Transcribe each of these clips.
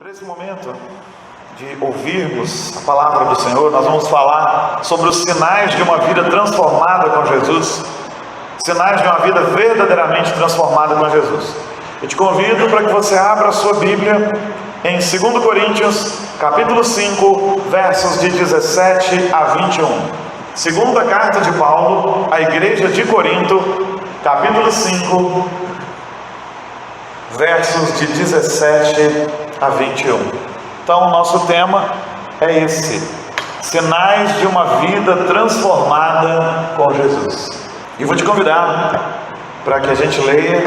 Para esse momento de ouvirmos a palavra do Senhor, nós vamos falar sobre os sinais de uma vida transformada com Jesus, sinais de uma vida verdadeiramente transformada com Jesus. Eu te convido para que você abra a sua Bíblia em 2 Coríntios, capítulo 5, versos de 17 a 21. Segunda carta de Paulo à igreja de Corinto, capítulo 5, versos de 17 a 21. Então, o nosso tema é esse: sinais de uma vida transformada com Jesus. E vou te convidar para que a gente leia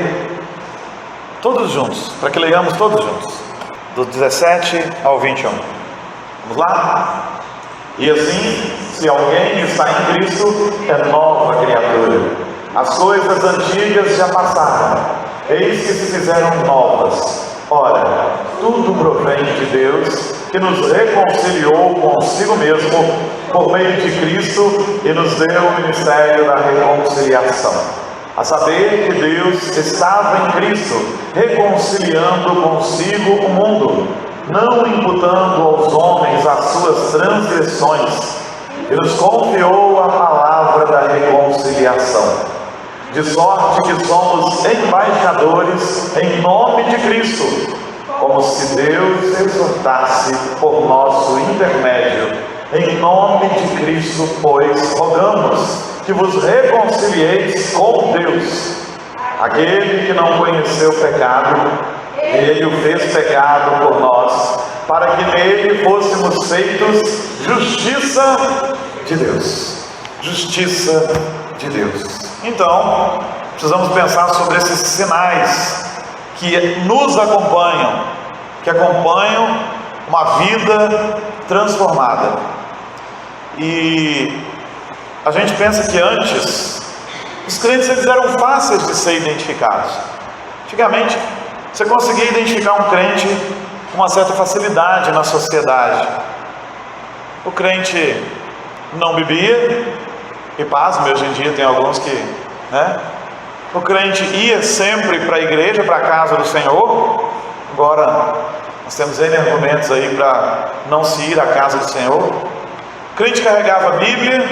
todos juntos, para que leiamos todos juntos, do 17 ao 21. Vamos lá? E assim, se alguém está em Cristo, é nova criatura. As coisas antigas já passaram, eis que se fizeram novas. Ora, tudo provém de Deus, que nos reconciliou consigo mesmo por meio de Cristo e nos deu o ministério da reconciliação. A saber que Deus estava em Cristo, reconciliando consigo o mundo, não imputando aos homens as suas transgressões, e nos confiou a palavra da reconciliação. De sorte que somos embaixadores em nome de Cristo, como se Deus exortasse por nosso intermédio. Em nome de Cristo, pois, rogamos que vos reconcilieis com Deus. Aquele que não conheceu o pecado, Ele o fez pecado por nós, para que nele fôssemos feitos justiça de Deus. Justiça de Deus. Então, precisamos pensar sobre esses sinais que nos acompanham, que acompanham uma vida transformada. E a gente pensa que antes, os crentes eles eram fáceis de ser identificados. Antigamente, você conseguia identificar um crente com uma certa facilidade na sociedade. O crente não bebia, e pasme, hoje em dia tem alguns que, o crente ia sempre para a igreja, para a casa do Senhor. Agora, nós temos N argumentos aí para não se ir à casa do Senhor. O crente carregava a Bíblia,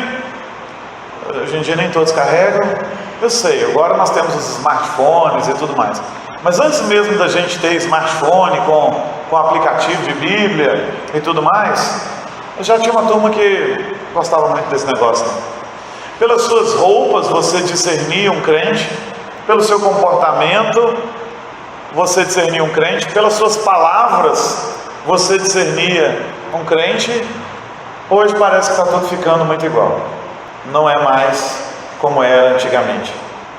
hoje em dia nem todos carregam. Eu sei, agora nós temos os smartphones e tudo mais. Mas antes mesmo da gente ter smartphone com aplicativo de Bíblia e tudo mais, já tinha uma turma que gostava muito desse negócio. Pelas suas roupas você discernia um crente, pelo seu comportamento você discernia um crente, pelas suas palavras você discernia um crente. Hoje parece que está tudo ficando muito igual. Não é mais como era antigamente.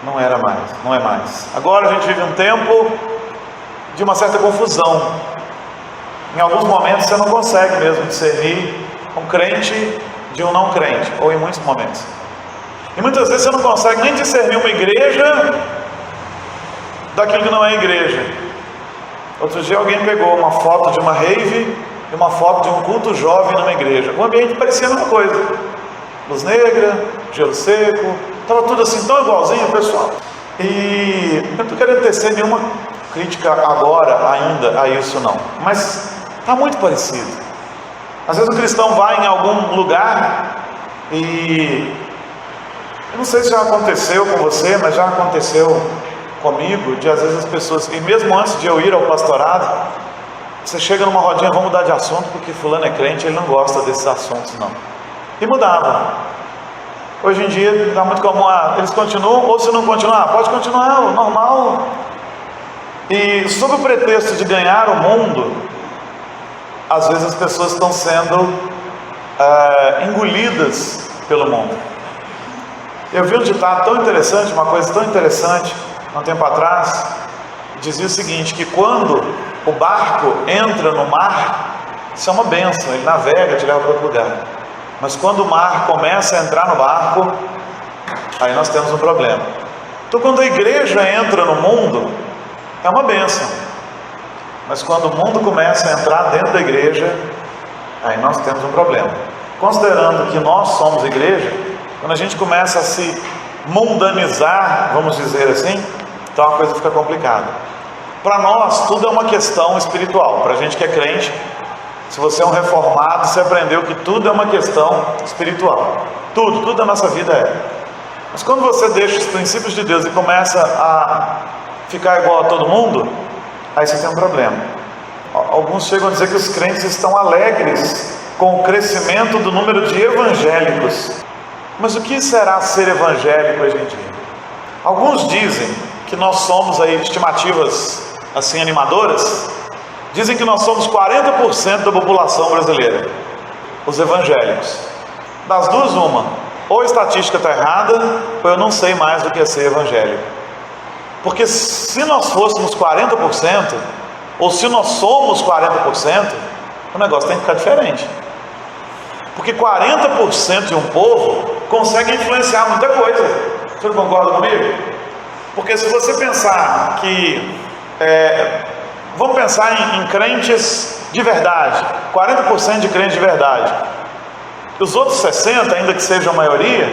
Não era mais, não é mais. Agora a gente vive um tempo de uma certa confusão. Em alguns momentos você não consegue mesmo discernir um crente de um não crente, ou em muitos momentos. E muitas vezes você não consegue nem discernir uma igreja daquilo que não é igreja. Outro dia alguém pegou uma foto de uma rave e uma foto de um culto jovem numa igreja. O ambiente parecia a mesma coisa. Luz negra, gelo seco, estava tudo assim tão igualzinho, pessoal. E eu não estou querendo tecer nenhuma crítica agora ainda a isso não, mas está muito parecido. Às vezes o cristão vai em algum lugar e eu não sei se já aconteceu com você, mas já aconteceu comigo, de às vezes as pessoas, e mesmo antes de eu ir ao pastorado, você chega numa rodinha, vamos mudar de assunto, porque fulano é crente, ele não gosta desses assuntos não. E mudava. Hoje em dia está muito comum, eles continuam, ou se não continuar, pode continuar, normal. E sob o pretexto de ganhar o mundo, às vezes as pessoas estão sendo engolidas pelo mundo. Eu vi um ditado tão interessante, uma coisa tão interessante, há um tempo atrás, dizia o seguinte, que quando o barco entra no mar, isso é uma bênção, ele navega, te leva para outro lugar. Mas quando o mar começa a entrar no barco, aí nós temos um problema. Então quando a igreja entra no mundo, é uma bênção. Mas quando o mundo começa a entrar dentro da igreja, aí nós temos um problema. Considerando que nós somos igreja, quando a gente começa a se mundanizar, vamos dizer assim, então a coisa fica complicada. Para nós, tudo é uma questão espiritual. Para a gente que é crente, se você é um reformado, você aprendeu que tudo é uma questão espiritual. Tudo da nossa vida é. Mas quando você deixa os princípios de Deus e começa a ficar igual a todo mundo, aí você tem um problema. Alguns chegam a dizer que os crentes estão alegres com o crescimento do número de evangélicos. Mas o que será ser evangélico hoje em dia? Alguns dizem que nós somos aí, estimativas assim animadoras, dizem que nós somos 40% da população brasileira, os evangélicos. Das duas, uma: ou a estatística está errada, ou eu não sei mais do que é ser evangélico. Porque se nós fôssemos 40%, ou se nós somos 40%, o negócio tem que ficar diferente. Porque 40% de um povo consegue influenciar muita coisa. Você não concorda comigo? Porque se você pensar que... vamos pensar em crentes de verdade, 40% de crentes de verdade. Os outros 60%, ainda que sejam a maioria,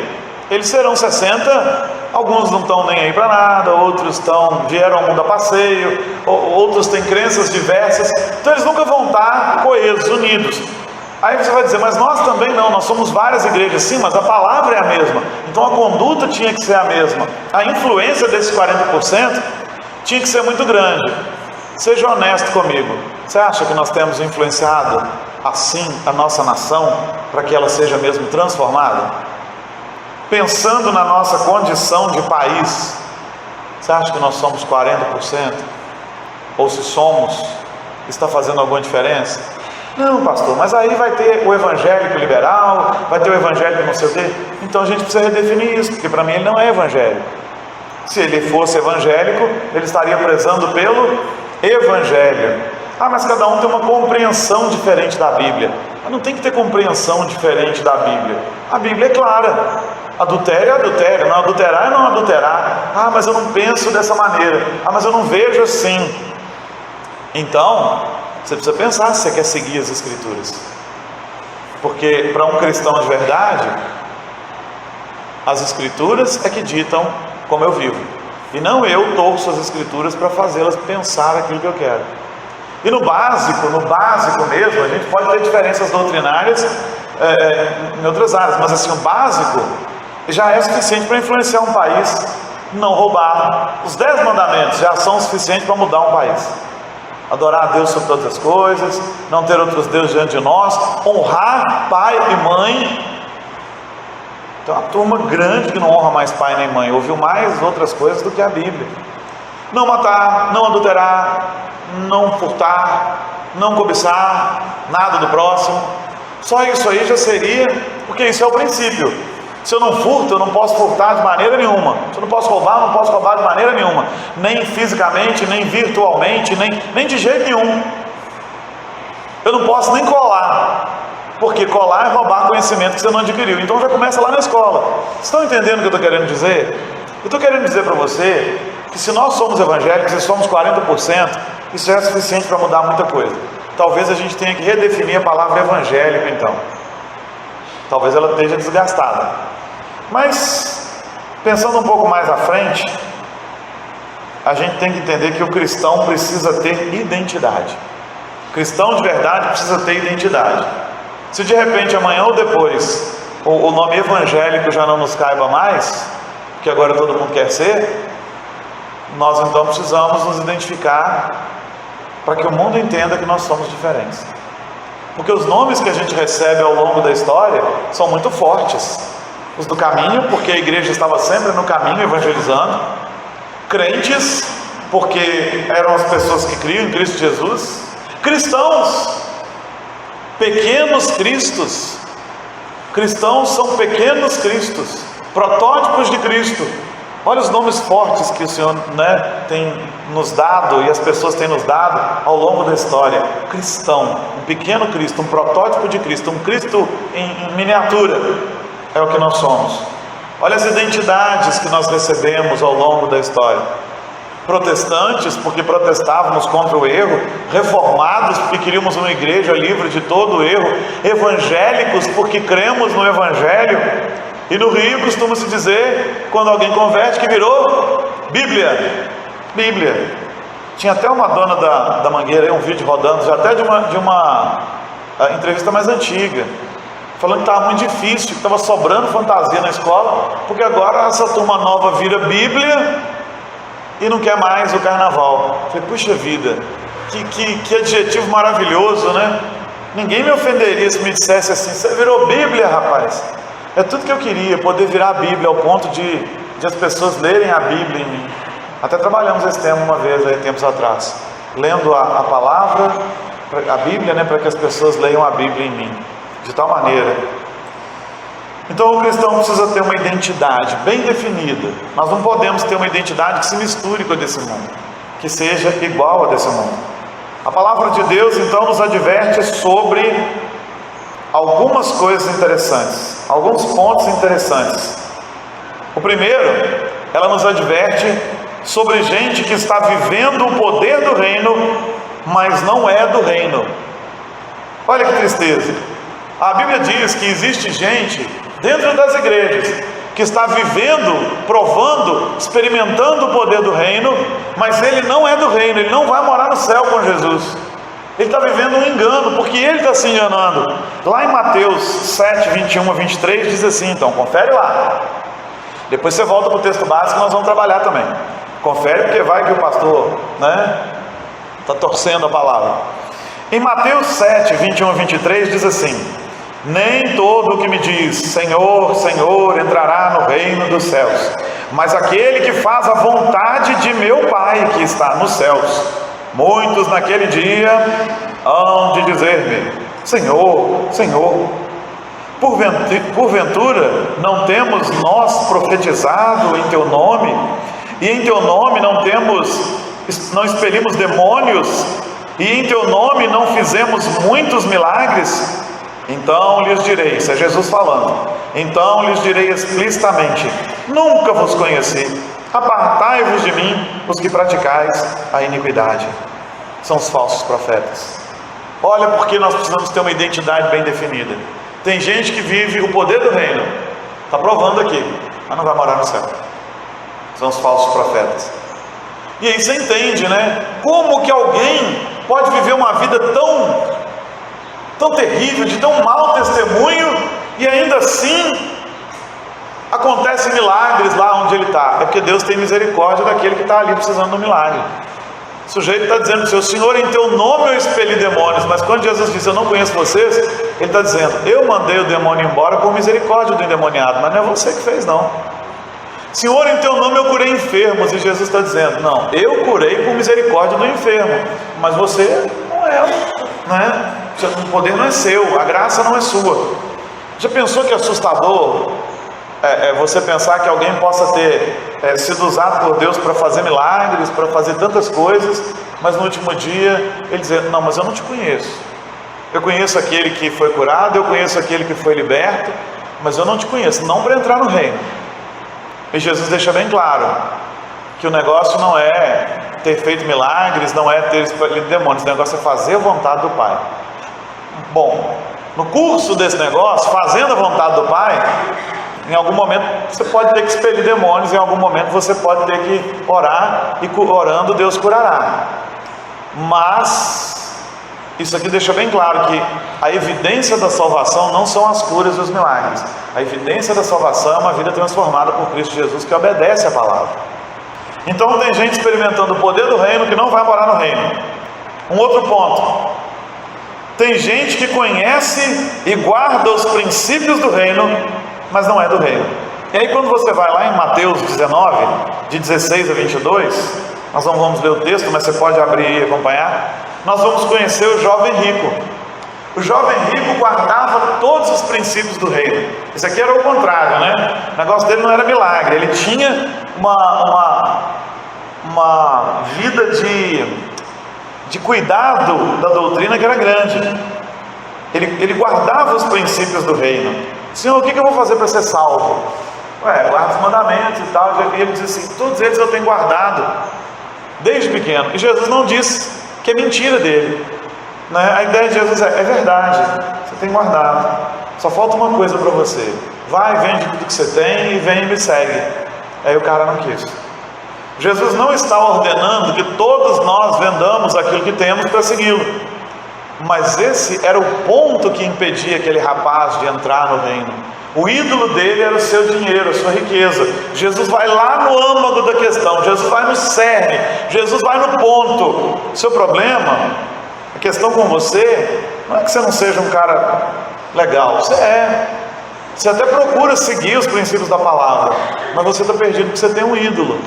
eles serão 60%, alguns não estão nem aí para nada, outros vieram ao mundo a passeio, outros têm crenças diversas, então eles nunca vão estar coesos, unidos. Aí você vai dizer, mas nós também não, nós somos várias igrejas, sim, mas a palavra é a mesma, então a conduta tinha que ser a mesma, a influência desses 40% tinha que ser muito grande. Seja honesto comigo, você acha que nós temos influenciado assim a nossa nação para que ela seja mesmo transformada? Pensando na nossa condição de país, você acha que nós somos 40%? Ou se somos, está fazendo alguma diferença? Não, pastor, mas aí vai ter o evangélico liberal, vai ter o evangélico não sei o quê. Então a gente precisa redefinir isso, porque para mim ele não é evangélico. Se ele fosse evangélico, ele estaria prezando pelo evangelho. Ah, mas cada um tem uma compreensão diferente da Bíblia. Mas não tem que ter compreensão diferente da Bíblia. A Bíblia é clara. Adultério é adultério, não adulterar é não adulterar. Ah, mas eu não penso dessa maneira. Ah, mas eu não vejo assim. Então, você precisa pensar se você quer seguir as Escrituras. Porque para um cristão de verdade, as Escrituras é que ditam como eu vivo. E não eu torço as Escrituras para fazê-las pensar aquilo que eu quero. E no básico mesmo, a gente pode ter diferenças doutrinárias em outras áreas, mas assim, o básico já é suficiente para influenciar um país. Não roubar. Os 10 mandamentos já são suficientes para mudar um país. Adorar a Deus sobre todas as coisas, não ter outros deuses diante de nós, honrar pai e mãe. Tem uma turma grande que não honra mais pai nem mãe, ouviu mais outras coisas do que a Bíblia. Não matar, não adulterar, não furtar, não cobiçar nada do próximo. Só isso aí já seria, porque isso é o princípio. Se eu não furto, eu não posso furtar de maneira nenhuma. Se eu não posso roubar, eu não posso roubar de maneira nenhuma. Nem fisicamente, nem virtualmente, nem de jeito nenhum. Eu não posso nem colar. Porque colar é roubar conhecimento que você não adquiriu. Então já começa lá na escola. Vocês estão entendendo o que eu estou querendo dizer? Eu estou querendo dizer para você que se nós somos evangélicos e somos 40%, isso já é suficiente para mudar muita coisa. Talvez a gente tenha que redefinir a palavra evangélico então. Talvez ela esteja desgastada. Mas, pensando um pouco mais à frente, a gente tem que entender que o cristão precisa ter identidade. O cristão de verdade precisa ter identidade. Se de repente amanhã ou depois o nome evangélico já não nos caiba mais, que agora todo mundo quer ser, nós então precisamos nos identificar para que o mundo entenda que nós somos diferentes. Porque os nomes que a gente recebe ao longo da história são muito fortes. Os do caminho, porque a igreja estava sempre no caminho evangelizando. Crentes, porque eram as pessoas que criam em Cristo Jesus. Cristãos, pequenos cristos. Cristãos são pequenos cristos, protótipos de Cristo. Olha os nomes fortes que o Senhor tem nos dado e as pessoas têm nos dado ao longo da história. Cristão, um pequeno Cristo, um protótipo de Cristo, um Cristo em miniatura, é o que nós somos. Olha as identidades que nós recebemos ao longo da história. Protestantes, porque protestávamos contra o erro. Reformados, porque queríamos uma igreja livre de todo o erro. Evangélicos, porque cremos no Evangelho. E no Rio costuma-se dizer, quando alguém converte, que virou Bíblia. Bíblia. Tinha até uma dona da Mangueira aí, um vídeo rodando, já até de uma entrevista mais antiga, falando que estava muito difícil, que estava sobrando fantasia na escola, porque agora essa turma nova vira Bíblia e não quer mais o carnaval. Eu falei, puxa vida, que adjetivo maravilhoso, né? Ninguém me ofenderia se me dissesse assim, você virou Bíblia, rapaz. É tudo que eu queria, poder virar a Bíblia, ao ponto de as pessoas lerem a Bíblia em mim. Até trabalhamos esse tema uma vez, aí, tempos atrás, lendo a palavra, a Bíblia, né, para que as pessoas leiam a Bíblia em mim, de tal maneira. Então o cristão precisa ter uma identidade bem definida. Nós não podemos ter uma identidade que se misture com a desse mundo, que seja igual a desse mundo. A palavra de Deus então nos adverte sobre algumas coisas interessantes, alguns pontos interessantes. O primeiro, ela nos adverte sobre gente que está vivendo o poder do reino, mas não é do reino. Olha que tristeza. A Bíblia diz que existe gente dentro das igrejas que está vivendo, provando, experimentando o poder do reino, mas ele não é do reino, ele não vai morar no céu com Jesus. Ele está vivendo um engano, porque ele está se enganando. Lá em Mateus 7, 21 a 23 diz assim, então confere lá. Depois você volta para o texto básico, nós vamos trabalhar também. Confere, porque vai que o pastor, né, está torcendo a palavra. Em Mateus 7, 21 a 23 diz assim: nem todo o que me diz Senhor, Senhor entrará no reino dos céus, mas aquele que faz a vontade de meu Pai que está nos céus. Muitos naquele dia hão de dizer-me: Senhor, Senhor, porventura não temos nós profetizado em teu nome, e em teu nome não expelimos demônios, e em teu nome não fizemos muitos milagres? Então lhes direi, isso é Jesus falando, então lhes direi explicitamente: nunca vos conheci, apartai-vos de mim, os que praticais a iniquidade. São os falsos profetas. Olha porque nós precisamos ter uma identidade bem definida. Tem gente que vive o poder do reino, está provando aqui, mas não vai morar no céu. São os falsos profetas. E aí você entende, né? Como que alguém pode viver uma vida tão terrível, de tão mau testemunho, e ainda assim acontecem milagres lá onde ele está? É porque Deus tem misericórdia daquele que está ali precisando do milagre. O sujeito está dizendo para o Senhor, em teu nome eu expeli demônios, mas quando Jesus disse, eu não conheço vocês, ele está dizendo, eu mandei o demônio embora por misericórdia do endemoniado, mas não é você que fez não. Senhor, em teu nome eu curei enfermos, e Jesus está dizendo, não, eu curei por misericórdia do enfermo, mas você não é, né? O poder não é seu, a graça não é sua. Já pensou que assustador você pensar que alguém possa ter sido usado por Deus para fazer milagres, para fazer tantas coisas, mas no último dia ele dizer, não, mas eu não te conheço. Eu conheço aquele que foi curado, eu conheço aquele que foi liberto, mas eu não te conheço, não para entrar no reino. E Jesus deixa bem claro que o negócio não é ter feito milagres, não é ter expelido demônios, o negócio é fazer a vontade do Pai. Bom, no curso desse negócio, fazendo a vontade do Pai, em algum momento você pode ter que expelir demônios, em algum momento você pode ter que orar, e orando Deus curará. Mas isso aqui deixa bem claro que a evidência da salvação não são as curas e os milagres. A evidência da salvação é uma vida transformada por Cristo Jesus, que obedece à palavra. Então tem gente experimentando o poder do reino que não vai morar no reino. Um outro ponto: tem gente que conhece e guarda os princípios do reino, mas não é do reino. E aí quando você vai lá em Mateus 19, de 16 a 22, nós não vamos ler o texto, mas você pode abrir e acompanhar. Nós vamos conhecer o jovem rico. O jovem rico guardava todos os princípios do reino. Isso aqui era o contrário, né? O negócio dele não era milagre, ele tinha uma vida de cuidado da doutrina que era grande. Ele guardava os princípios do reino. Senhor, o que eu vou fazer para ser salvo? Guarda os mandamentos e tal. E ele diz assim, todos eles eu tenho guardado desde pequeno. E Jesus não disse que é mentira dele, né? A ideia de Jesus é verdade, você tem guardado, só falta uma coisa para você: vai, vende tudo que você tem e vem e me segue. Aí o cara não quis. Jesus não está ordenando que todos nós vendamos aquilo que temos para segui-lo, mas esse era o ponto que impedia aquele rapaz de entrar no reino. O ídolo dele era o seu dinheiro, a sua riqueza. Jesus vai lá no âmago da questão, Jesus vai no cerne, Jesus vai no ponto. O seu problema, a questão com você, não é que você não seja um cara legal, você até procura seguir os princípios da palavra, mas você está perdido porque você tem um ídolo.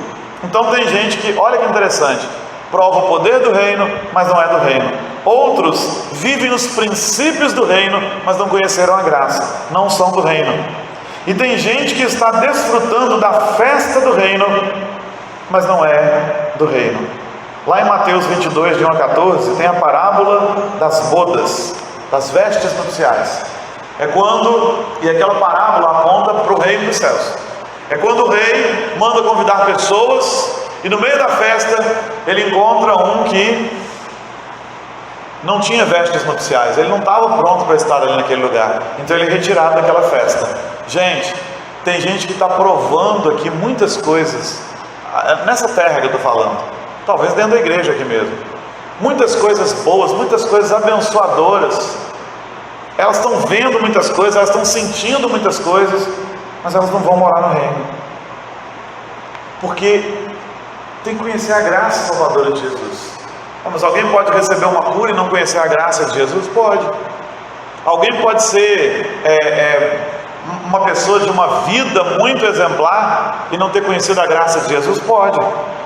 Então tem gente que, olha que interessante, prova o poder do reino, mas não é do reino. Outros vivem nos princípios do reino, mas não conheceram a graça, não são do reino. E tem gente que está desfrutando da festa do reino, mas não é do reino. Lá em Mateus 22, de 1 a 14, tem a parábola das bodas, das vestes nupciais. E aquela parábola aponta para o reino dos céus. É quando o rei manda convidar pessoas, e no meio da festa ele encontra um que não tinha vestes nupciais, ele não estava pronto para estar ali naquele lugar, então ele é retirado daquela festa. Gente, tem gente que está provando aqui muitas coisas, nessa terra que eu estou falando, talvez dentro da igreja aqui mesmo, muitas coisas boas, muitas coisas abençoadoras, elas estão vendo muitas coisas, elas estão sentindo muitas coisas, mas elas não vão morar no reino, porque tem que conhecer a graça salvadora de Jesus. Mas alguém pode receber uma cura e não conhecer a graça de Jesus? Pode. Alguém pode ser uma pessoa de uma vida muito exemplar e não ter conhecido a graça de Jesus? Pode.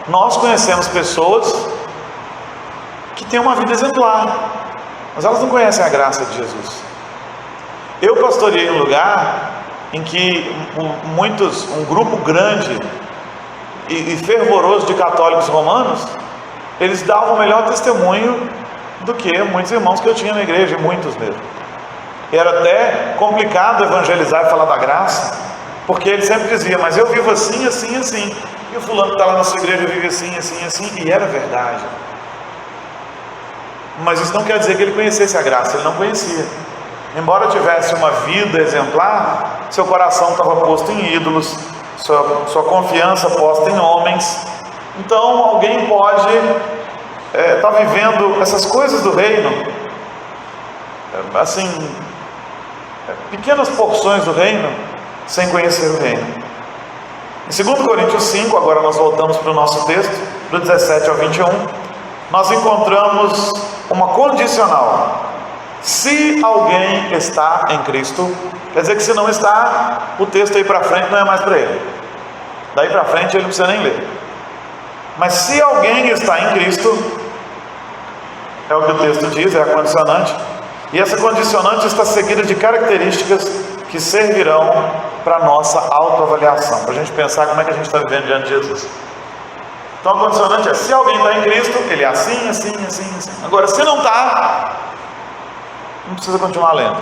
Nós conhecemos pessoas que têm uma vida exemplar, mas elas não conhecem a graça de Jesus. Eu pastoreei um lugar em que um grupo grande e fervoroso de católicos romanos, eles davam o melhor testemunho do que muitos irmãos que eu tinha na igreja, muitos mesmo. E era até complicado evangelizar e falar da graça, porque ele sempre dizia, mas eu vivo assim, assim, assim, e o fulano que está lá na sua igreja vive assim, assim, assim, e era verdade. Mas isso não quer dizer que ele conhecesse a graça, ele não conhecia. Embora tivesse uma vida exemplar, seu coração estava posto em ídolos, sua confiança posta em homens. Então alguém pode estar vivendo essas coisas do reino, assim, pequenas porções do reino, sem conhecer o reino. Em 2 Coríntios 5, agora nós voltamos para o nosso texto, do 17 ao 21, nós encontramos uma condicional. Se alguém está em Cristo, quer dizer que se não está, o texto aí para frente não é mais para ele. Daí para frente ele não precisa nem ler. Mas se alguém está em Cristo, é o que o texto diz, é a condicionante, e essa condicionante está seguida de características que servirão para a nossa autoavaliação, para a gente pensar como é que a gente está vivendo diante de Jesus. Então a condicionante é, se alguém está em Cristo, ele é assim, assim, assim, assim. Agora, se não está, não precisa continuar lendo.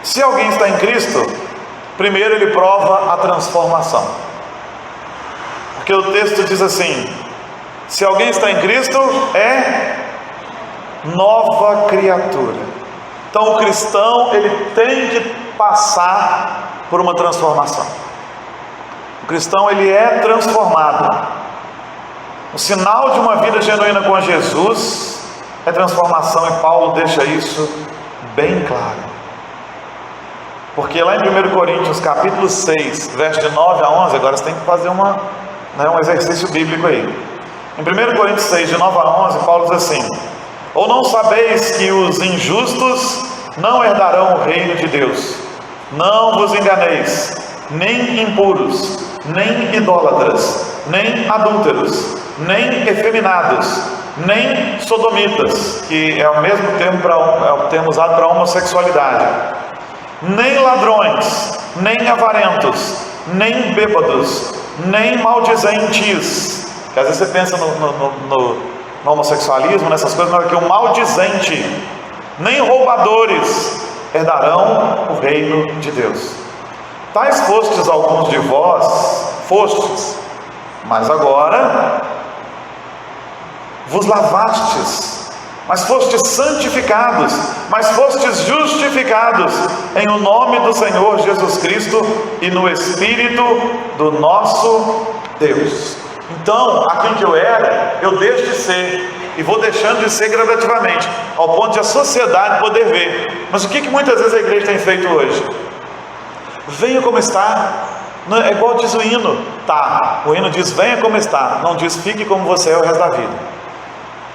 Se alguém está em Cristo, primeiro ele prova a transformação. Porque o texto diz assim, se alguém está em Cristo, é nova criatura. Então o cristão, ele tem que passar por uma transformação. O cristão, ele é transformado. O sinal de uma vida genuína com Jesus é transformação, e Paulo deixa isso bem claro. Porque lá em 1 Coríntios capítulo 6, verso de 9 a 11, agora você tem que fazer um exercício bíblico aí. Em 1 Coríntios 6, de 9 a 11, Paulo diz assim, ou não sabeis que os injustos não herdarão o reino de Deus? Não vos enganeis, nem impuros, nem idólatras, nem adúlteros, nem efeminados, nem sodomitas, que é o mesmo termo usado para homossexualidade, nem ladrões, nem avarentos, nem bêbados, nem maldizentes. Que às vezes você pensa no homossexualismo, nessas coisas, mas que o maldizente, nem roubadores herdarão o reino de Deus. Tais fostes alguns de vós, mas agora vos lavastes, mas fostes santificados, mas fostes justificados em o nome do Senhor Jesus Cristo e no Espírito do nosso Deus. Então, aquilo que eu era, eu deixo de ser, e vou deixando de ser gradativamente, ao ponto de a sociedade poder ver. Mas o que muitas vezes a igreja tem feito hoje? Venha como está. É igual diz o hino, tá? O hino diz venha como está, não diz fique como você é o resto da vida.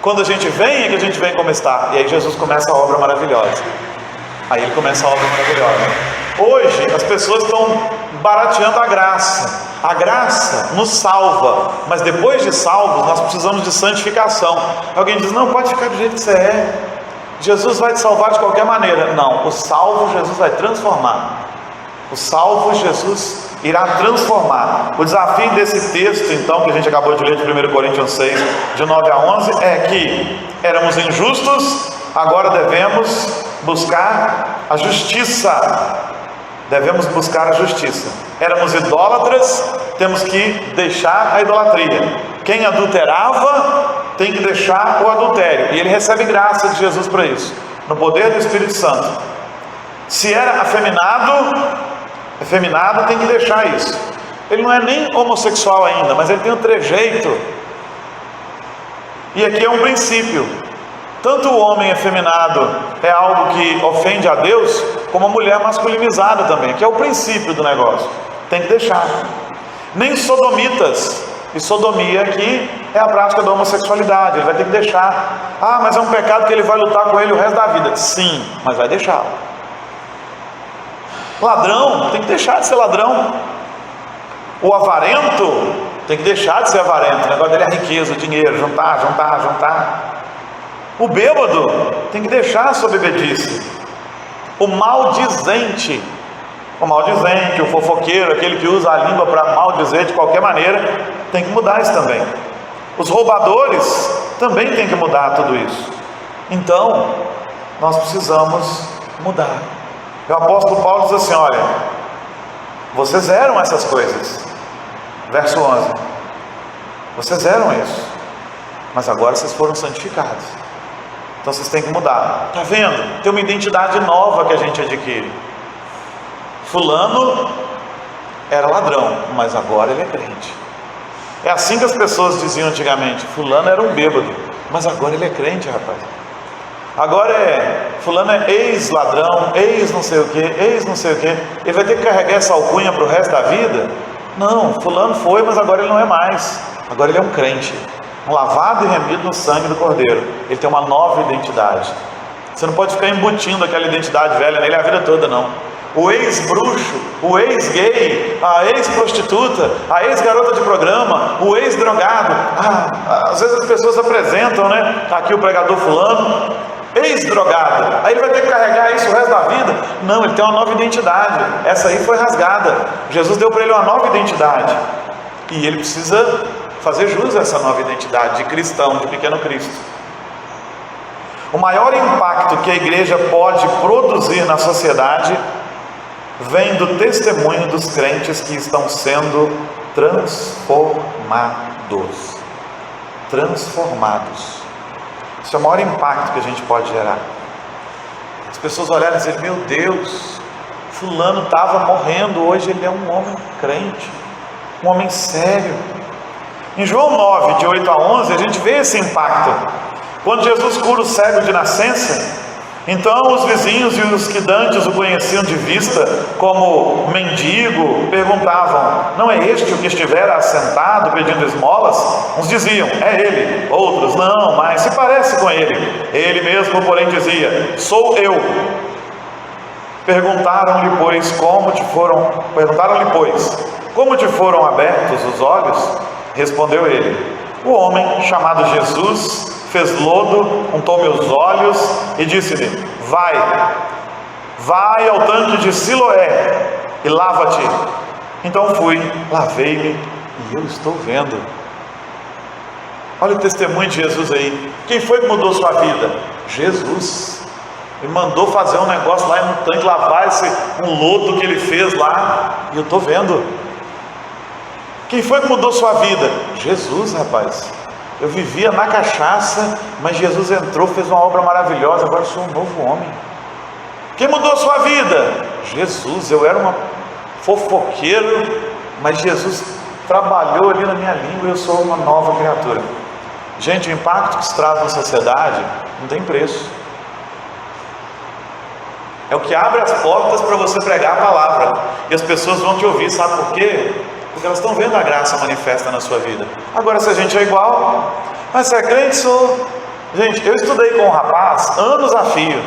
Quando a gente vem, é que a gente vem como está, e aí Jesus começa a obra maravilhosa. Aí ele começa a obra maravilhosa. Hoje as pessoas estão barateando a graça. A graça nos salva, mas depois de salvos nós precisamos de santificação. Alguém diz, não, pode ficar do jeito que você é, Jesus vai te salvar de qualquer maneira. Não, o salvo Jesus vai transformar. O salvo Jesus irá transformar. O desafio desse texto, então, que a gente acabou de ler de 1 Coríntios 6, de 9 a 11, é que éramos injustos, agora devemos buscar a justiça. Devemos buscar a justiça. Éramos idólatras, temos que deixar a idolatria. Quem adulterava tem que deixar o adultério, e ele recebe graça de Jesus para isso, no poder do Espírito Santo. Se era afeminado tem que deixar isso. Ele não é nem homossexual ainda, mas ele tem um trejeito. E aqui é um princípio. Tanto o homem afeminado é algo que ofende a Deus, como a mulher masculinizada também, que é o princípio do negócio. Tem que deixar. Nem sodomitas, e sodomia aqui é a prática da homossexualidade, ele vai ter que deixar. Ah, mas é um pecado que ele vai lutar com ele o resto da vida. Sim, mas vai deixar. Ladrão, tem que deixar de ser ladrão. O avarento tem que deixar de ser avarento. O negócio dele é a riqueza, o dinheiro, juntar. O bêbado tem que deixar a sua bebedice. O maldizente, o fofoqueiro, aquele que usa a língua para maldizer de qualquer maneira, tem que mudar isso também. Os roubadores também tem que mudar tudo isso. Então, nós precisamos mudar. O apóstolo Paulo diz assim, olha, vocês eram essas coisas. Verso 11. Vocês eram isso, mas agora vocês foram santificados. Então vocês têm que mudar. Está vendo? Tem uma identidade nova que a gente adquire. Fulano era ladrão, mas agora ele é crente. É assim que as pessoas diziam antigamente. Fulano era um bêbado, mas agora ele é crente, rapaz. Agora fulano é ex-ladrão, ex-não sei o que, ex-não sei o que. Ele vai ter que carregar essa alcunha para o resto da vida? Não, fulano foi, mas agora ele não é mais. Agora ele é um crente, um lavado e remido no sangue do Cordeiro. Ele tem uma nova identidade. Você não pode ficar embutindo aquela identidade velha nele a vida toda, não. O ex-bruxo, o ex-gay, a ex-prostituta, a ex-garota de programa, o ex-drogado. Às vezes as pessoas apresentam, né? Está aqui o pregador fulano, ex-drogado. Aí ele vai ter que carregar isso o resto da vida? Não, ele tem uma nova identidade. Essa aí foi rasgada. Jesus deu para ele uma nova identidade. E ele precisa fazer jus a essa nova identidade de cristão, de pequeno Cristo. O maior impacto que a igreja pode produzir na sociedade vem do testemunho dos crentes que estão sendo transformados. Esse é o maior impacto que a gente pode gerar. As pessoas olharem e dizer, meu Deus, fulano estava morrendo, hoje ele é um homem crente, um homem sério. Em João 9, de 8 a 11, a gente vê esse impacto. Quando Jesus cura o cego de nascença, então os vizinhos e os que dantes o conheciam de vista como mendigo, perguntavam, não é este o que estivera assentado pedindo esmolas? Uns diziam, é ele. Outros, não, mas se parece com ele. Ele mesmo, porém, dizia, sou eu. Perguntaram-lhe, pois, como te foram abertos os olhos? Respondeu ele, o homem chamado Jesus fez lodo, untou meus olhos e disse-lhe, vai ao tanque de Siloé e lava-te. Então fui, lavei-me e eu estou vendo. Olha o testemunho de Jesus aí. Quem foi que mudou sua vida? Jesus. Ele mandou fazer um negócio lá no tanque, lavar um lodo que ele fez lá, e eu estou vendo. Quem foi que mudou sua vida? Jesus, rapaz. Eu vivia na cachaça, mas Jesus entrou, fez uma obra maravilhosa, agora eu sou um novo homem. Quem mudou a sua vida? Jesus. Eu era um fofoqueiro, mas Jesus trabalhou ali na minha língua e eu sou uma nova criatura. Gente, o impacto que isso traz na sociedade não tem preço. É o que abre as portas para você pregar a palavra. E as pessoas vão te ouvir, sabe por quê? Porque elas estão vendo a graça manifesta na sua vida. Agora, se a gente é igual, mas você é crente? Sou. Gente, eu estudei com um rapaz anos a fio.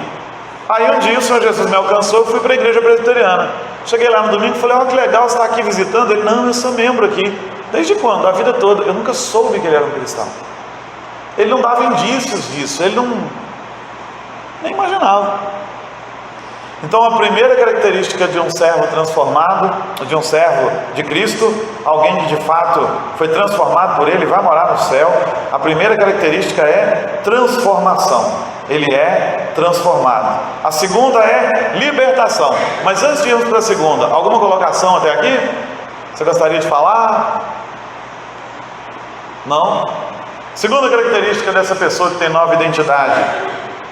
Aí um dia o Senhor Jesus me alcançou, eu fui para a igreja presbiteriana. Cheguei lá no domingo e falei, ó, que legal, você está aqui visitando? Ele, não, eu sou membro aqui. Desde quando? A vida toda. Eu nunca soube que ele era um cristão. Ele não dava indícios disso, ele não nem imaginava. Então a primeira característica de um servo transformado, de um servo de Cristo, alguém que de fato foi transformado por Ele, vai morar no céu, a primeira característica é transformação. Ele é transformado. A segunda é libertação. Mas antes de irmos para a segunda, alguma colocação até aqui? Você gostaria de falar? Não? Segunda característica dessa pessoa que tem nova identidade: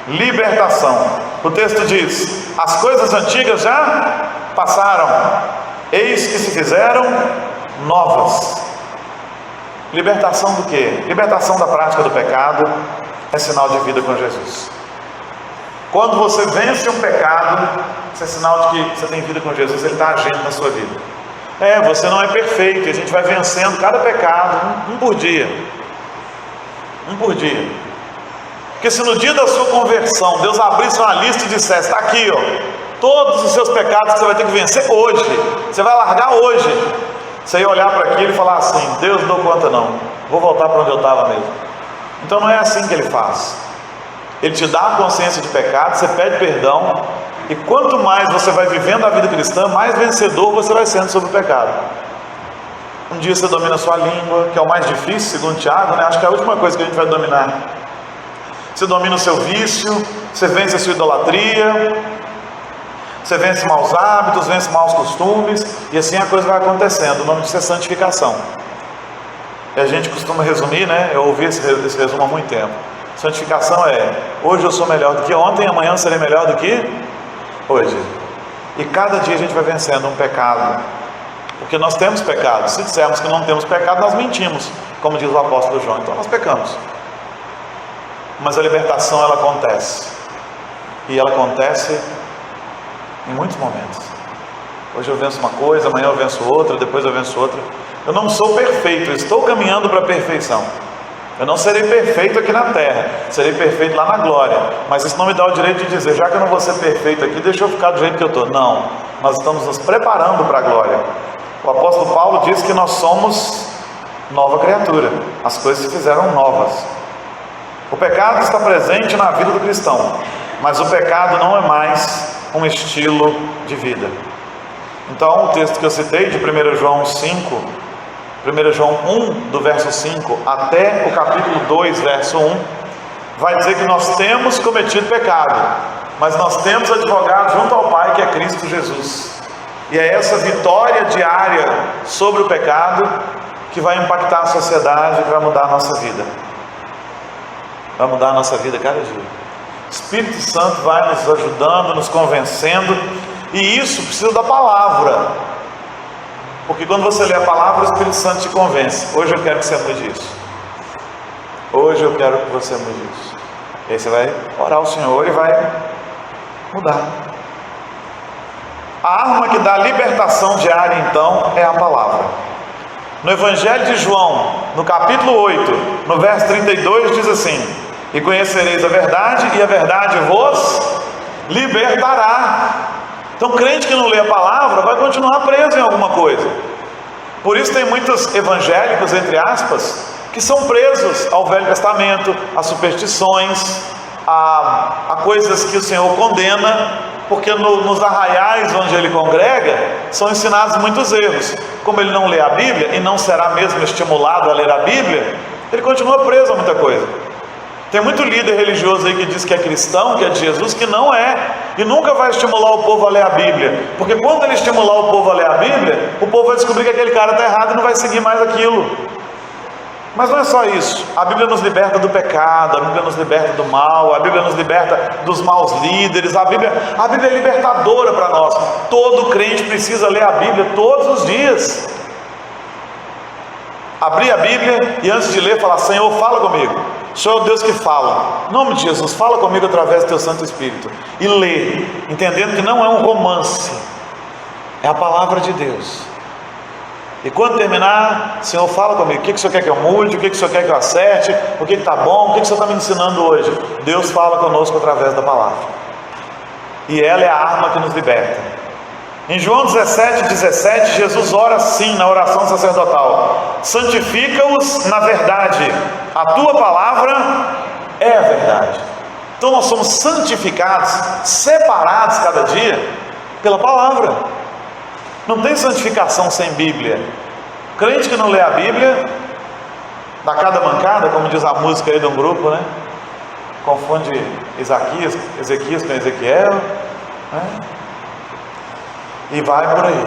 libertação. O texto diz: as coisas antigas já passaram, eis que se fizeram novas. Libertação do quê? Libertação da prática do pecado é sinal de vida com Jesus. Quando você vence um pecado, isso é sinal de que você tem vida com Jesus. Ele está agindo na sua vida. Você não é perfeito, e a gente vai vencendo cada pecado, um por dia. Um por dia. Porque se no dia da sua conversão Deus abrisse uma lista e dissesse: está aqui, ó, todos os seus pecados que você vai ter que vencer hoje, você vai largar hoje, você ia olhar para aquilo e falar assim: Deus, não dou conta não, vou voltar para onde eu estava mesmo. Então não é assim que Ele faz. Ele te dá a consciência de pecado, você pede perdão, e quanto mais você vai vivendo a vida cristã, mais vencedor você vai sendo sobre o pecado. Um dia você domina a sua língua, que é o mais difícil, segundo Tiago, né? Acho que é a última coisa que a gente vai dominar. Você domina o seu vício, você vence a sua idolatria, você vence maus hábitos, vence maus costumes, e assim a coisa vai acontecendo. O nome disso é santificação. E a gente costuma resumir, né? Eu ouvi esse resumo há muito tempo. Santificação é: hoje eu sou melhor do que ontem, amanhã eu serei melhor do que hoje. E cada dia a gente vai vencendo um pecado, porque nós temos pecado. Se dissermos que não temos pecado, nós mentimos, como diz o apóstolo João. Então nós pecamos. Mas a libertação, ela acontece, e ela acontece em muitos momentos. Hoje eu venço uma coisa, amanhã eu venço outra, depois eu venço outra. Eu não sou perfeito, eu estou caminhando para a perfeição. Eu não serei perfeito aqui na terra, serei perfeito lá na glória. Mas isso não me dá o direito de dizer: já que eu não vou ser perfeito aqui, deixa eu ficar do jeito que eu estou. Não, nós estamos nos preparando para a glória. O apóstolo Paulo diz que nós somos nova criatura, as coisas se fizeram novas. O pecado está presente na vida do cristão, mas o pecado não é mais um estilo de vida. Então o texto que eu citei de 1 João 5, 1 João 1, do verso 5 até o capítulo 2, verso 1, vai dizer que nós temos cometido pecado, mas nós temos advogado junto ao Pai, que é Cristo Jesus. E é essa vitória diária sobre o pecado que vai impactar a sociedade, que vai mudar a nossa vida. Vai mudar a nossa vida cada dia. O Espírito Santo vai nos ajudando, nos convencendo, e isso precisa da palavra. Porque quando você lê a palavra, o Espírito Santo te convence. Hoje eu quero que você mude isso. Hoje eu quero que você mude isso. E aí você vai orar ao Senhor e vai mudar. A arma que dá libertação diária, então, é a palavra. No Evangelho de João, no capítulo 8, no verso 32, diz assim: e conhecereis a verdade, e a verdade vos libertará. Então, crente que não lê a palavra vai continuar preso em alguma coisa. Por isso tem muitos evangélicos, entre aspas, que são presos ao Velho Testamento, a superstições, a coisas que o Senhor condena, porque nos arraiais onde ele congrega são ensinados muitos erros. Como ele não lê a Bíblia e não será mesmo estimulado a ler a Bíblia, ele continua preso a muita coisa. Tem muito líder religioso aí que diz que é cristão, que é de Jesus, que não é, e nunca vai estimular o povo a ler a Bíblia, porque quando ele estimular o povo a ler a Bíblia, o povo vai descobrir que aquele cara está errado e não vai seguir mais aquilo. Mas não é só isso. A Bíblia nos liberta do pecado, a Bíblia nos liberta do mal, a Bíblia nos liberta dos maus líderes, a Bíblia é libertadora para nós. Todo crente precisa ler a Bíblia todos os dias. abrir a Bíblia e antes de ler falar: Senhor, fala comigo. O Senhor é o Deus que fala. Em nome de Jesus, fala comigo através do teu Santo Espírito. E lê, entendendo que não é um romance, é a palavra de Deus. E quando terminar, Senhor, fala comigo. O que o Senhor quer que eu mude? O que o Senhor quer que eu acerte? O que está bom? O que o Senhor está me ensinando hoje? Deus fala conosco através da palavra. E ela é a arma que nos liberta. Em João 17:17, Jesus ora assim na oração sacerdotal: santifica-os na verdade, a tua palavra é a verdade. Então nós somos santificados, separados cada dia pela palavra. Não tem santificação sem Bíblia. Crente que não lê a Bíblia dá cada mancada, como diz a música aí de um grupo, né? Confunde Ezequias com Ezequiel, né? E vai por aí.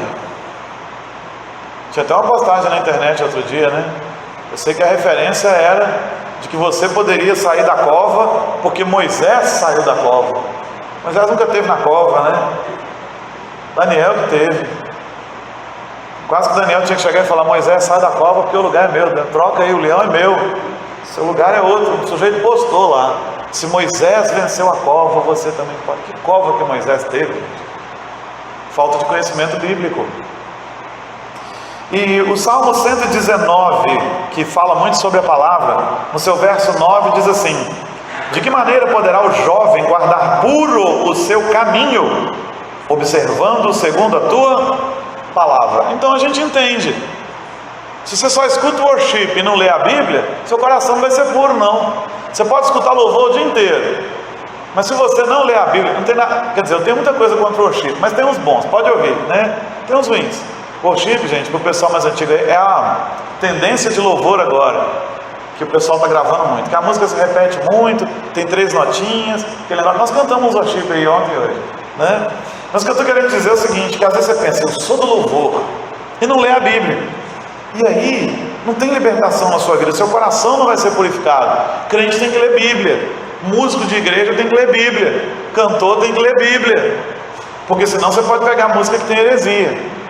Tinha até uma postagem na internet outro dia, né? Eu sei que a referência era de que você poderia sair da cova porque Moisés saiu da cova. Moisés nunca esteve na cova, né? Daniel que teve. Quase que Daniel tinha que chegar e falar: Moisés, sai da cova porque o lugar é meu, troca aí, o leão é meu, seu lugar é outro. O sujeito postou lá: se Moisés venceu a cova, você também pode. Que cova que Moisés teve? Falta de conhecimento bíblico. E o Salmo 119, que fala muito sobre a palavra, no seu verso 9 diz assim: de que maneira poderá o jovem guardar puro o seu caminho, observando segundo a tua palavra? Então a gente entende. Se você só escuta o worship e não lê a Bíblia, seu coração não vai ser puro, não. Você pode escutar louvor o dia inteiro, mas se você não lê a Bíblia, não tem nada. Quer dizer, eu tenho muita coisa contra o worship, mas tem uns bons, pode ouvir, né? Tem uns ruins. Worship, gente, para o pessoal mais antigo, é a tendência de louvor agora, que o pessoal está gravando muito, que a música se repete muito, tem 3 notinhas, nós cantamos worship aí ontem e hoje, né? Mas o que eu estou querendo dizer é o seguinte, que às vezes você pensa: eu sou do louvor, e não lê a Bíblia, e aí não tem libertação na sua vida, seu coração não vai ser purificado. Crente tem que ler Bíblia, músico de igreja tem que ler Bíblia, cantor tem que ler Bíblia, porque senão você pode pegar música que tem heresia.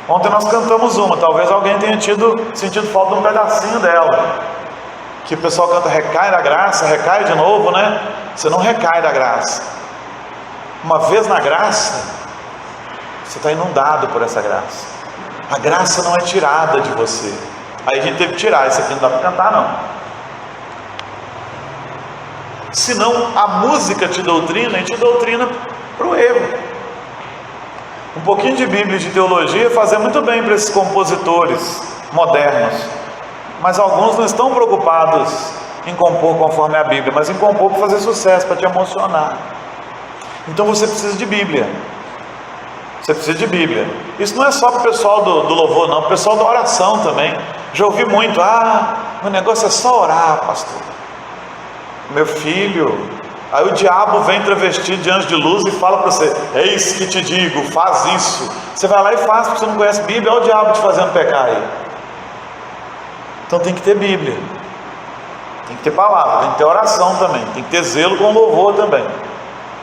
Ontem nós cantamos uma, talvez alguém tenha sentido falta de um pedacinho dela, que o pessoal canta: recai da graça, recai de novo, né? Você não recai da graça. Uma vez na graça, você está inundado por essa graça. A graça não é tirada de você. Aí a gente teve que tirar, isso aqui não dá para cantar, não. Senão a música te doutrina, e te doutrina para o erro. Um pouquinho de Bíblia e de teologia fazia muito bem para esses compositores modernos, mas alguns não estão preocupados em compor conforme a Bíblia, mas em compor para fazer sucesso, para te emocionar. Então você precisa de Bíblia. Você precisa de Bíblia. Isso não é só para o pessoal do louvor, não, para o pessoal da oração também. Já ouvi muito: meu negócio é só orar, pastor. Meu filho, aí o diabo vem travestido de anjo de luz e fala para você: eis que te digo, faz isso. Você vai lá e faz, porque você não conhece Bíblia, olha o diabo te fazendo pecar aí. Então tem que ter Bíblia, tem que ter palavra, tem que ter oração também, tem que ter zelo com louvor também,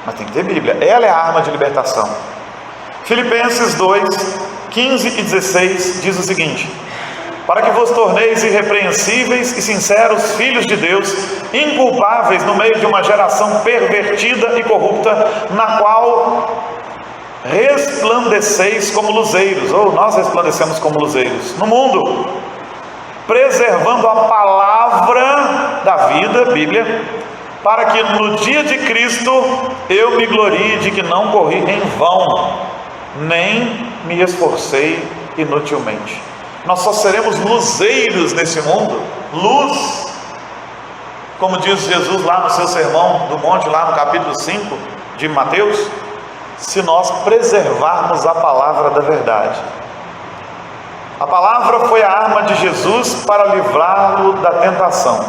mas tem que ter Bíblia. Ela é a arma de libertação. Filipenses 2, 15 e 16 diz o seguinte: para que vos torneis irrepreensíveis e sinceros filhos de Deus, inculpáveis no meio de uma geração pervertida e corrupta, na qual resplandeceis como luzeiros, ou nós resplandecemos como luzeiros no mundo, preservando a palavra da vida, Bíblia, para que no dia de Cristo eu me glorie de que não corri em vão, nem me esforcei inutilmente. Nós só seremos luzeiros nesse mundo, luz, como diz Jesus lá no seu sermão do monte, lá no capítulo 5 de Mateus, se nós preservarmos a palavra da verdade. A palavra foi a arma de Jesus para livrá-lo da tentação.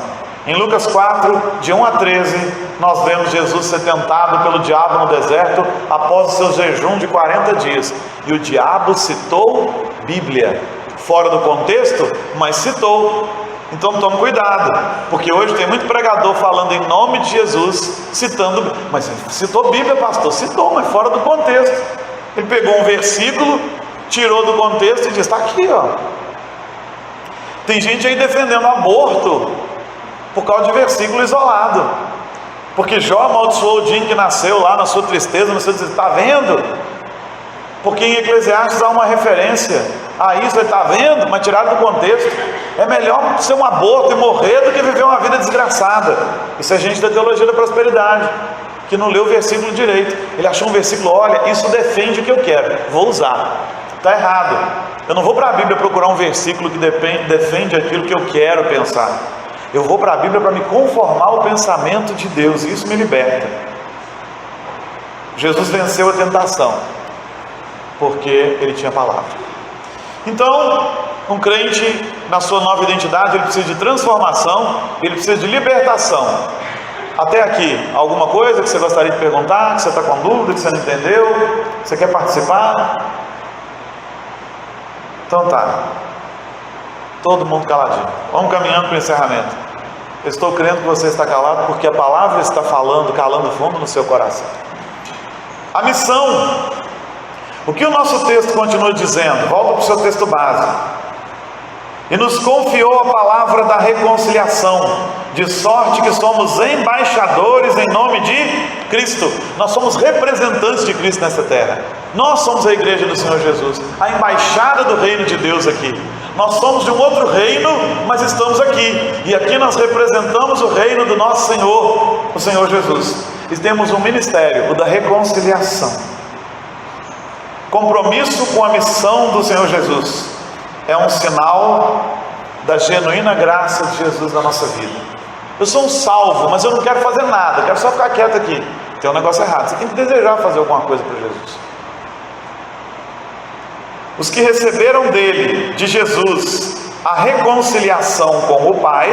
Em Lucas 4, de 1 a 13, nós vemos Jesus ser tentado pelo diabo no deserto após o seu jejum de 40 dias. E o diabo citou Bíblia, fora do contexto, mas citou. Então tome cuidado, porque hoje tem muito pregador falando em nome de Jesus, citando, mas citou Bíblia, pastor, citou, mas fora do contexto. Ele pegou um versículo, tirou do contexto e disse: está aqui, ó. Tem gente aí defendendo aborto por causa de versículo isolado, porque Jó amaldiçoou o dia em que nasceu, lá na sua tristeza, no seu desespero. Está vendo? Porque em Eclesiastes há uma referência a isso. Ele está vendo, mas tirado do contexto. É melhor ser um aborto e morrer do que viver uma vida desgraçada. Isso é gente da teologia da prosperidade, que não leu o versículo direito. Ele achou um versículo, olha, isso defende o que eu quero, vou usar. Está errado. Eu não vou para a Bíblia procurar um versículo que defende aquilo que eu quero pensar. Eu vou para a Bíblia para me conformar ao pensamento de Deus, e isso me liberta. Jesus venceu a tentação, porque ele tinha palavra. Então, um crente, na sua nova identidade, ele precisa de transformação, ele precisa de libertação. Até aqui, alguma coisa que você gostaria de perguntar, que você está com dúvida, que você não entendeu, que você quer participar? Então tá, todo mundo caladinho. Vamos caminhando para o encerramento. Eu estou crendo que você está calado, porque a palavra está falando, calando fundo no seu coração. A missão. O que o nosso texto continua dizendo? Volta para o seu texto base. E nos confiou a palavra da reconciliação, de sorte que somos embaixadores em nome de Cristo. Nós somos representantes de Cristo nessa terra. Nós somos a igreja do Senhor Jesus, a embaixada do reino de Deus aqui. Nós somos de um outro reino, mas estamos aqui. E aqui nós representamos o reino do nosso Senhor, o Senhor Jesus. E temos um ministério, o da reconciliação. Compromisso com a missão do Senhor Jesus é um sinal da genuína graça de Jesus na nossa vida. Eu sou um salvo, mas eu não quero fazer nada, quero só ficar quieto aqui. Tem um negócio errado, você tem que desejar fazer alguma coisa para Jesus. Os que receberam dele, de Jesus, a reconciliação com o Pai,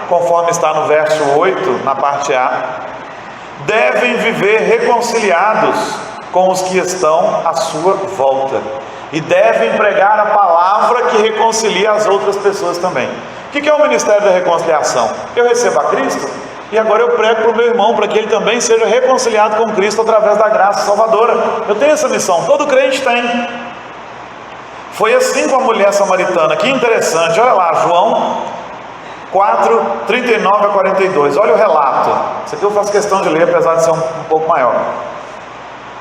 conforme está no verso 8, na parte A, devem viver reconciliados com os que estão à sua volta, e devem pregar a palavra que reconcilia as outras pessoas também. O que é o ministério da reconciliação? Eu recebo a Cristo e agora eu prego para o meu irmão, para que ele também seja reconciliado com Cristo através da graça salvadora. Eu tenho essa missão, todo crente tem. Foi assim com a mulher samaritana. Que interessante, olha lá, João 4, 39 a 42, olha o relato. Isso aqui eu faço questão de ler, apesar de ser um pouco maior.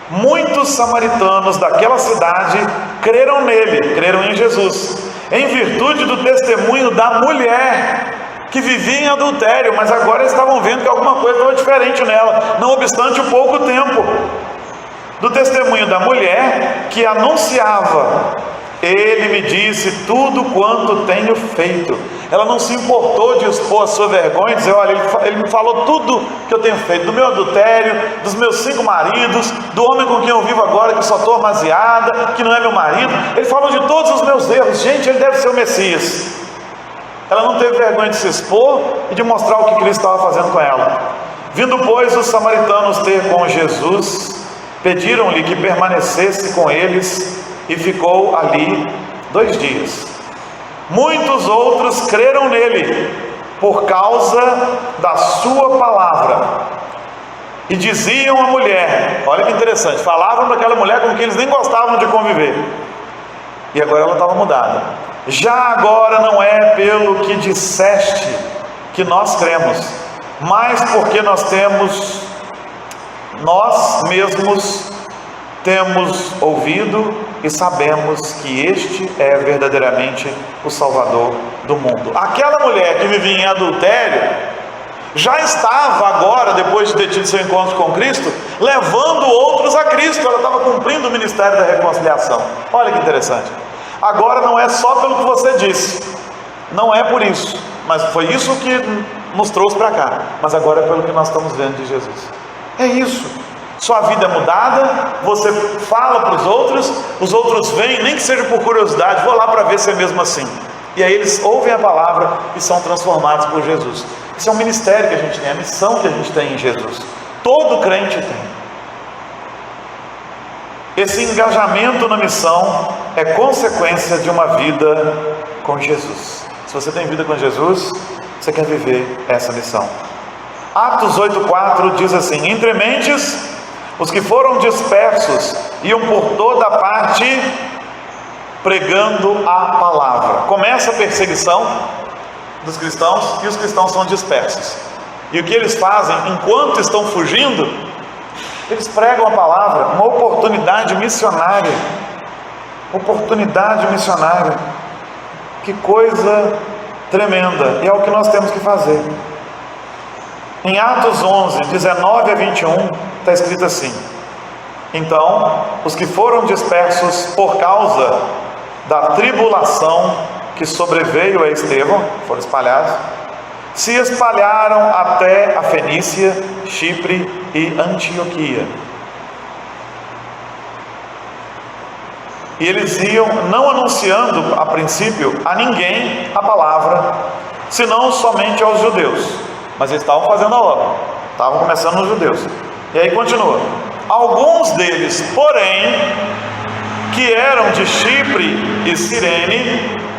Muitos samaritanos daquela cidade creram nele, creram em Jesus, em virtude do testemunho da mulher que vivia em adultério, mas agora estavam vendo que alguma coisa estava diferente nela, não obstante o pouco tempo. Do testemunho da mulher que anunciava: ele me disse tudo quanto tenho feito. Ela não se importou de expor a sua vergonha e dizer: olha, ele me falou tudo que eu tenho feito, do meu adultério, dos meus 5 maridos, do homem com quem eu vivo agora, que só estou amaziada, que não é meu marido. Ele falou de todos os meus erros. Gente, ele deve ser o Messias. Ela não teve vergonha de se expor e de mostrar o que Cristo estava fazendo com ela. Vindo, pois, os samaritanos ter com Jesus, pediram-lhe que permanecesse com eles, e ficou ali 2 dias. Muitos outros creram nele por causa da sua palavra, e diziam à mulher, olha que interessante, falavam daquela mulher com quem eles nem gostavam de conviver, e agora ela estava mudada: já agora não é pelo que disseste que nós cremos, mas porque nós mesmos temos ouvido e sabemos que este é verdadeiramente o Salvador do mundo. Aquela mulher que vivia em adultério já estava agora, depois de ter tido seu encontro com Cristo, levando outros a Cristo. Ela estava cumprindo o ministério da reconciliação. Olha que interessante. Agora não é só pelo que você disse, não é por isso, mas foi isso que nos trouxe para cá, mas agora é pelo que nós estamos vendo de Jesus. É isso. Sua vida é mudada, você fala para os outros vêm, nem que seja por curiosidade, vou lá para ver se é mesmo assim. E aí eles ouvem a palavra e são transformados por Jesus. Isso é um ministério que a gente tem, a missão que a gente tem em Jesus. Todo crente tem. Esse engajamento na missão é consequência de uma vida com Jesus. Se você tem vida com Jesus, você quer viver essa missão. Atos 8,4 diz assim: entre mentes, os que foram dispersos iam por toda parte pregando a palavra. Começa a perseguição, dos cristãos e os cristãos são dispersos. E o que eles fazem enquanto estão fugindo? Eles pregam a palavra, uma oportunidade missionária. Oportunidade missionária. Que coisa tremenda. E é o que nós temos que fazer. Em Atos 11, 19 a 21, está escrito assim: então, os que foram dispersos por causa da tribulação que sobreveio a Estevão, foram espalhados, se espalharam até a Fenícia, Chipre e Antioquia. E eles iam não anunciando a princípio a ninguém a palavra, senão somente aos judeus. Mas eles estavam fazendo a obra, estavam começando nos judeus. E aí continua: alguns deles, porém, que eram de Chipre e Cirene,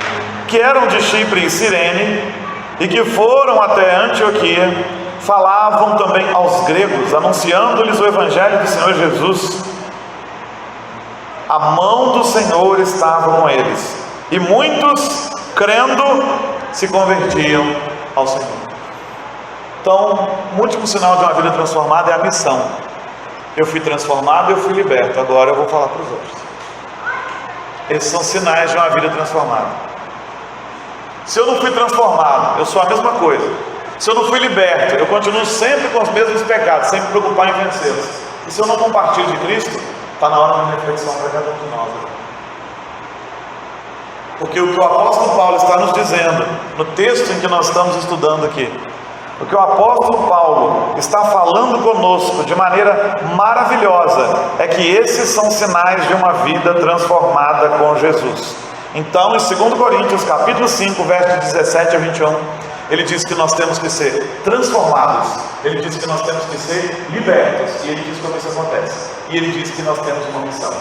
e que foram até Antioquia, falavam também aos gregos, anunciando-lhes o evangelho do Senhor Jesus. A mão do Senhor estava com eles, e muitos, crendo, se convertiam ao Senhor. Então, o último sinal de uma vida transformada é a missão. Eu fui transformado, eu fui liberto, agora eu vou falar para os outros. Esses são sinais de uma vida transformada. Se eu não fui transformado, eu sou a mesma coisa. Se eu não fui liberto, eu continuo sempre com os mesmos pecados, sem me preocupar em vencê-los. E se eu não compartilho de Cristo, está na hora de uma reflexão para cada um de nós. Porque o que o apóstolo Paulo está nos dizendo, no texto em que nós estamos estudando aqui, o que o apóstolo Paulo está falando conosco de maneira maravilhosa, é que esses são sinais de uma vida transformada com Jesus. Então, em 2 Coríntios, capítulo 5, versos 17 a 21, ele diz que nós temos que ser transformados, ele diz que nós temos que ser libertos, e ele diz como isso acontece, e ele diz que nós temos uma missão.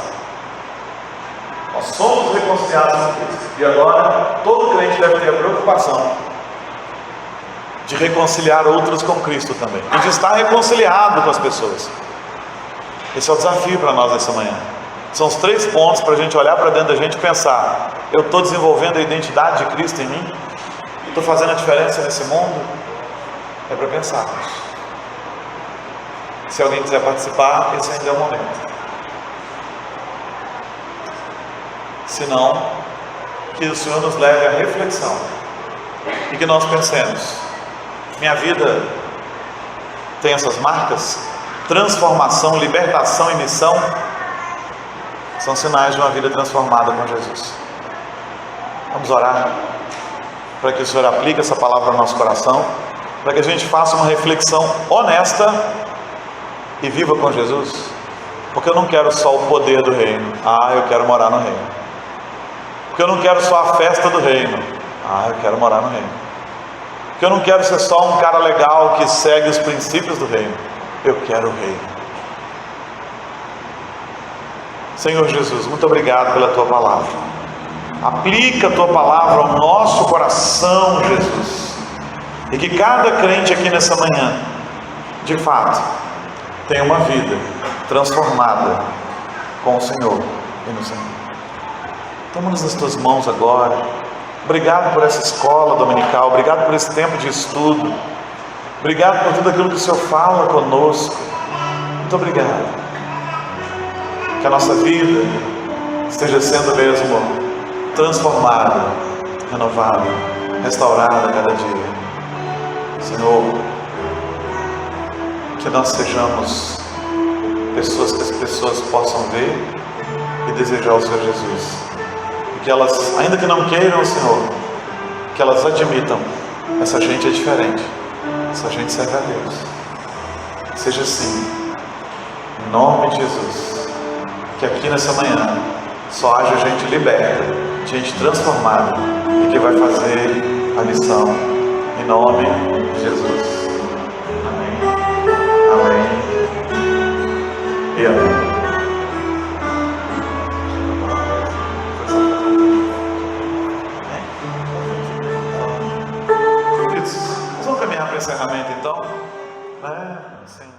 Nós somos reconciliados com Cristo, e agora todo crente deve ter a preocupação de reconciliar outros com Cristo também, e de estar reconciliado com as pessoas. Esse é o desafio para nós nessa manhã. São os 3 pontos para a gente olhar para dentro da gente e pensar: eu estou desenvolvendo a identidade de Cristo em mim? Estou fazendo a diferença nesse mundo? É para pensar. Se alguém quiser participar, esse ainda é o momento. Se não, que o Senhor nos leve à reflexão e que nós pensemos: minha vida tem essas marcas? Transformação, libertação e missão são sinais de uma vida transformada com Jesus. Vamos orar para que o Senhor aplique essa palavra no nosso coração, para que a gente faça uma reflexão honesta e viva com Jesus. Porque eu não quero só o poder do reino, eu quero morar no reino. Porque eu não quero só a festa do reino, eu quero morar no reino. Porque eu não quero ser só um cara legal que segue os princípios do reino, eu quero o reino. Senhor Jesus, muito obrigado pela Tua palavra. Aplica a Tua palavra ao nosso coração, Jesus. E que cada crente aqui nessa manhã, de fato, tenha uma vida transformada com o Senhor e no Senhor. Toma-nos nas Tuas mãos agora. Obrigado por essa escola dominical. Obrigado por esse tempo de estudo. Obrigado por tudo aquilo que o Senhor fala conosco. Muito obrigado. Que a nossa vida esteja sendo mesmo transformada, renovada, restaurada a cada dia. Senhor, que nós sejamos pessoas que as pessoas possam ver e desejar o Senhor Jesus. E que elas, ainda que não queiram, Senhor, que elas admitam: essa gente é diferente, essa gente serve a Deus. Seja assim, em nome de Jesus. Que aqui nessa manhã só haja gente liberta, gente transformada e que vai fazer a missão em nome de Jesus. Amém. Amém. E amém. Nós vamos caminhar para o encerramento então, né? Assim.